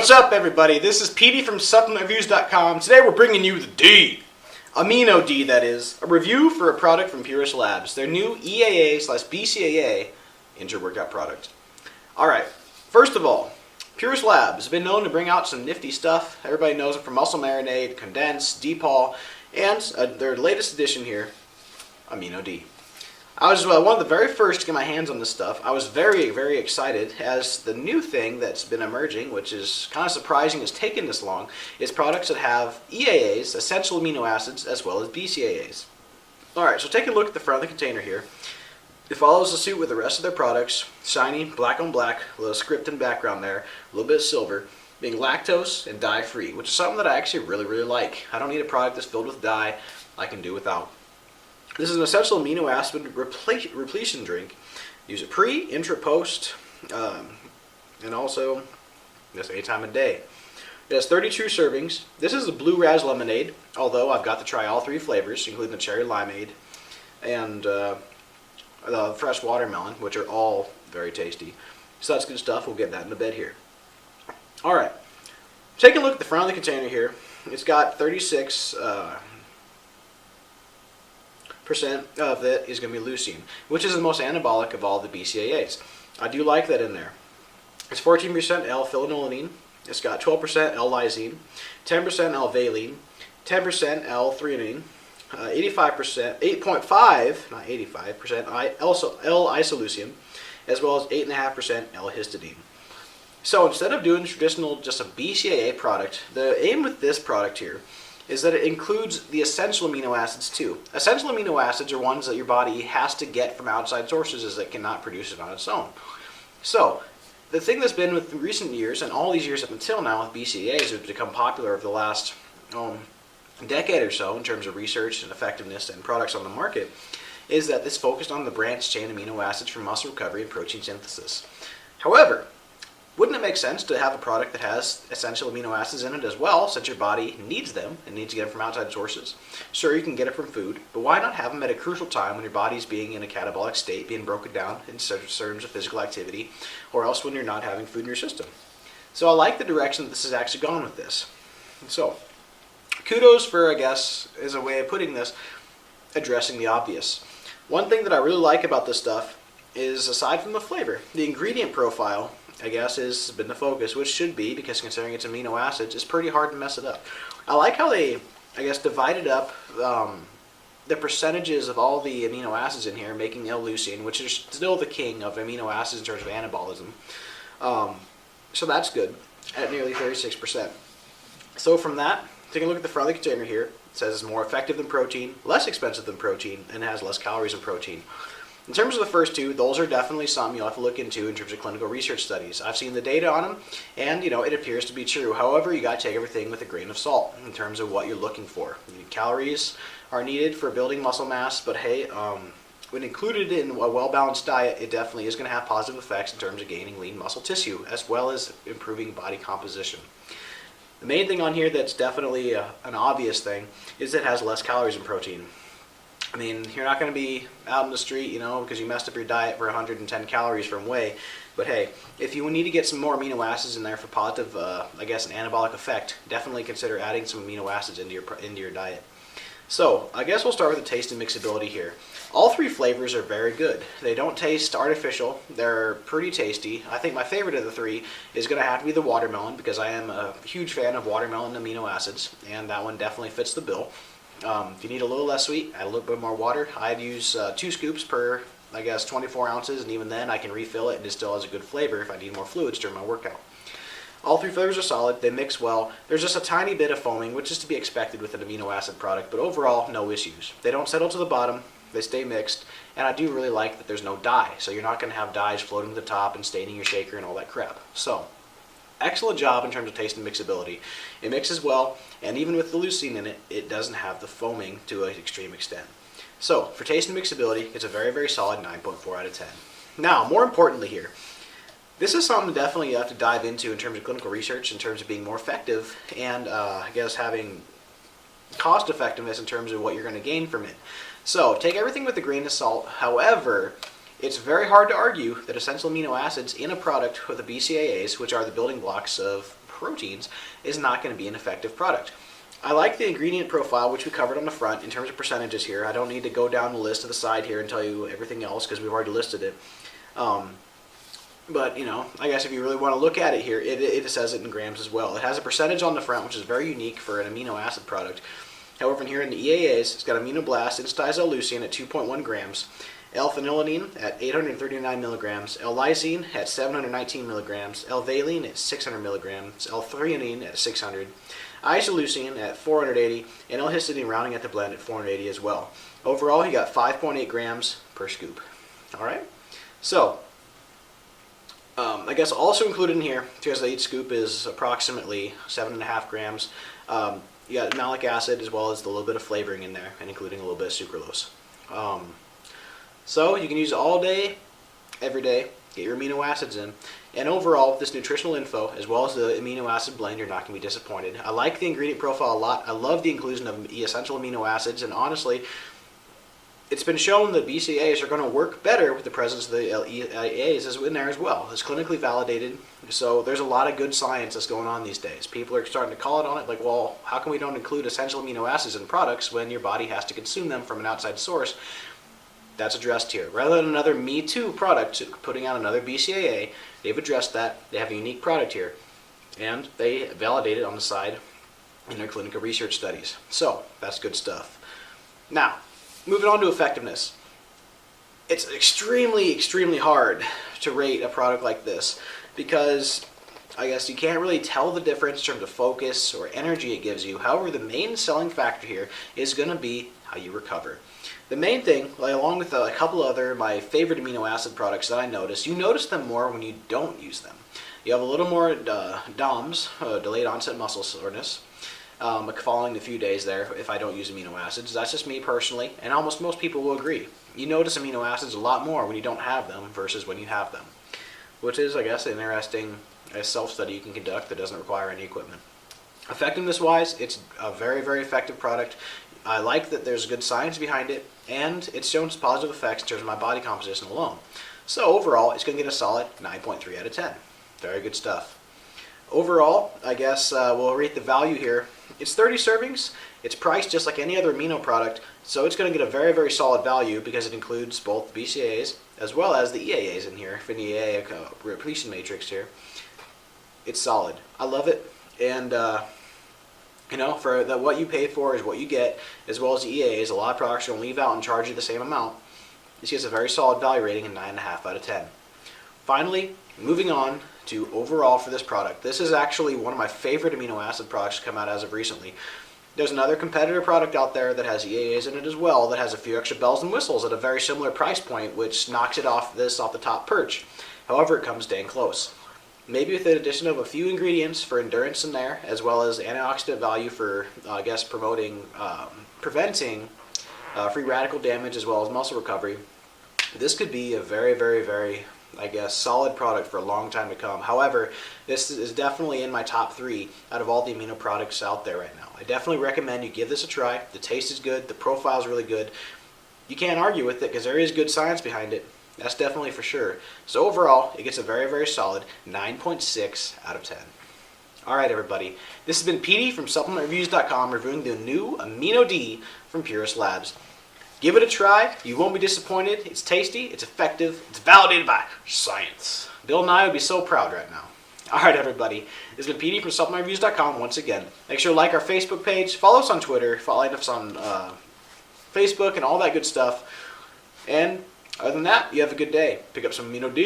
What's up, everybody? This is Petey from SupplementReviews.com. Today we're bringing you the D. AminOD, that is. A review for a product from Purus Labs. Their new EAA/BCAA intra-workout product. Alright, first of all, Purus Labs has been known to bring out some nifty stuff. Everybody knows it from Muscle Marinade, Condense, Depol, and their latest addition here, AminOD. I was one of the very first to get my hands on this stuff. I was very, very excited as the new thing that's been emerging, which is kind of surprising it's taken this long, is products that have EAAs, essential amino acids, as well as BCAAs. Alright, so take a look at the front of the container here. It follows the suit with the rest of their products, shiny, black on black, a little script in background there, a little bit of silver, being lactose and dye-free, which is something that I actually really, really like. I don't need a product that's filled with dye. I can do without. This is an essential amino acid repletion drink. Use it pre, intra, post, and also just any time of day. It has 32 servings. This is a blue raz lemonade, although I've got to try all three flavors, including the cherry limeade and the fresh watermelon, which are all very tasty. So that's good stuff. We'll get that in a bit here. Alright, take a look at the front of the container here. It's got 36% of it is going to be leucine, which is the most anabolic of all the BCAAs. I do like that in there. It's 14% L-phenylalanine. It's got 12% L-lysine, 10% L-valine, 10% L-threonine, 8.5% L-isoleucine, as well as 8.5% L-histidine. So instead of doing traditional just a BCAA product, the aim with this product here is that it includes the essential amino acids too. Essential amino acids are ones that your body has to get from outside sources as it cannot produce it on its own. So the thing that's been with recent years, and all these years up until now with BCAAs, have become popular over the last decade or so in terms of research and effectiveness and products on the market, is that this focused on the branched chain amino acids for muscle recovery and protein synthesis. However, wouldn't it make sense to have a product that has essential amino acids in it as well, since your body needs them and needs to get them from outside sources? Sure, you can get it from food, but why not have them at a crucial time when your body's being in a catabolic state, being broken down in terms of physical activity, or else when you're not having food in your system? So I like the direction that this has actually gone with this. So, kudos for, I guess, is a way of putting this, addressing the obvious. One thing that I really like about this stuff is, aside from the flavor, the ingredient profile, I guess, has been the focus, which should be, because considering it's amino acids, it's pretty hard to mess it up. I like how they, I guess, divided up the percentages of all the amino acids in here, making L-leucine, which is still the king of amino acids in terms of anabolism. So that's good, at nearly 36%. So from that, take a look at the front of the container here. It says it's more effective than protein, less expensive than protein, and has less calories than protein. In terms of the first two, those are definitely something you'll have to look into in terms of clinical research studies. I've seen the data on them, and it appears to be true. However, you got to take everything with a grain of salt in terms of what you're looking for. Calories are needed for building muscle mass, but hey, when included in a well-balanced diet, it definitely is going to have positive effects in terms of gaining lean muscle tissue, as well as improving body composition. The main thing on here that's definitely an obvious thing is that it has less calories than protein. I mean, you're not going to be out in the street, because you messed up your diet for 110 calories from whey. But hey, if you need to get some more amino acids in there for positive, I guess, an anabolic effect, definitely consider adding some amino acids into your diet. So, I guess we'll start with the taste and mixability here. All three flavors are very good. They don't taste artificial. They're pretty tasty. I think my favorite of the three is going to have to be the watermelon, because I am a huge fan of watermelon amino acids, and that one definitely fits the bill. If you need a little less sweet, add a little bit more water. I'd use 2 scoops per, I guess, 24 ounces, and even then I can refill it, and it still has a good flavor if I need more fluids during my workout. All three flavors are solid. They mix well. There's just a tiny bit of foaming, which is to be expected with an amino acid product, but overall, no issues. They don't settle to the bottom. They stay mixed, and I do really like that there's no dye, so you're not going to have dyes floating to the top and staining your shaker and all that crap. So, excellent job in terms of taste and mixability. It mixes well, and even with the leucine in it, it doesn't have the foaming to an extreme extent. So, for taste and mixability, it's a very, very solid 9.4 out of 10. Now, more importantly here, this is something definitely you have to dive into in terms of clinical research, in terms of being more effective, and I guess having cost effectiveness in terms of what you're going to gain from it. So, take everything with a grain of salt. However, it's very hard to argue that essential amino acids in a product with the BCAAs, which are the building blocks of proteins is not going to be an effective product. I like the ingredient profile, which we covered on the front in terms of percentages here. I don't need to go down the list to the side here and tell you everything else because we've already listed it. But, I guess if you really want to look at it here, it says it in grams as well. It has a percentage on the front, which is very unique for an amino acid product. However, in here in the EAAs, it's got aminoblast N-styloleucine at 2.1 grams, L-phenylalanine at 839 milligrams, L-lysine at 719 milligrams, L-valine at 600 milligrams, L-threonine at 600, isoleucine at 480, and L-histidine rounding at the blend at 480 as well. Overall, you got 5.8 grams per scoop. All right? So, I guess also included in here, because each scoop is approximately 7.5 grams, you got malic acid as well as a little bit of flavoring in there, and including a little bit of sucralose. So you can use it all day, every day, get your amino acids in. And overall, with this nutritional info, as well as the amino acid blend, you're not going to be disappointed. I like the ingredient profile a lot. I love the inclusion of essential amino acids, and honestly, it's been shown that BCAAs are going to work better with the presence of the EAAs as in there as well. It's clinically validated, so there's a lot of good science that's going on these days. People are starting to call it on it, like, well, how come we don't include essential amino acids in products when your body has to consume them from an outside source? That's addressed here. Rather than another Me Too product putting out another BCAA, they've addressed that. They have a unique product here, and they validate it on the side in their clinical research studies. So that's good stuff. Now, moving on to effectiveness. It's extremely, extremely hard to rate a product like this because I guess you can't really tell the difference in terms of focus or energy it gives you. However, the main selling factor here is going to be how you recover. The main thing, along with a couple other my favorite amino acid products that I notice, you notice them more when you don't use them. You have a little more DOMS, delayed onset muscle soreness, following the few days there if I don't use amino acids. That's just me personally, and almost most people will agree. You notice amino acids a lot more when you don't have them versus when you have them, which is, I guess, an interesting self-study you can conduct that doesn't require any equipment. Effectiveness-wise, it's a very, very effective product. I like that there's good science behind it, and it's shown positive effects in terms of my body composition alone. So overall, it's going to get a solid 9.3 out of 10. Very good stuff. Overall, I guess we'll rate the value here. It's 30 servings. It's priced just like any other amino product, so it's going to get a very, very solid value because it includes both BCAAs as well as the EAAs in here, for the EAA repletion matrix here. It's solid. I love it, and for what you pay for is what you get, as well as the EAAs. A lot of products are going to leave out and charge you the same amount. This gets a very solid value rating of 9.5 out of 10. Finally, moving on to overall for this product. This is actually one of my favorite amino acid products to come out as of recently. There's another competitor product out there that has EAAs in it as well that has a few extra bells and whistles at a very similar price point, which knocks it off the top perch. However, it comes dang close. Maybe with the addition of a few ingredients for endurance in there, as well as antioxidant value for, preventing free radical damage as well as muscle recovery, this could be a very, very, very, solid product for a long time to come. However, this is definitely in my top 3 out of all the amino products out there right now. I definitely recommend you give this a try. The taste is good. The profile is really good. You can't argue with it because there is good science behind it. That's definitely for sure. So overall, it gets a very, very solid 9.6 out of 10. All right, everybody. This has been Petey from SupplementReviews.com reviewing the new AminOD from Purus Labs. Give it a try. You won't be disappointed. It's tasty. It's effective. It's validated by science. Bill Nye would be so proud right now. All right, everybody. This has been Petey from SupplementReviews.com once again. Make sure to like our Facebook page. Follow us on Twitter. Follow us on Facebook and all that good stuff. And other than that, you have a good day. Pick up some AminOD.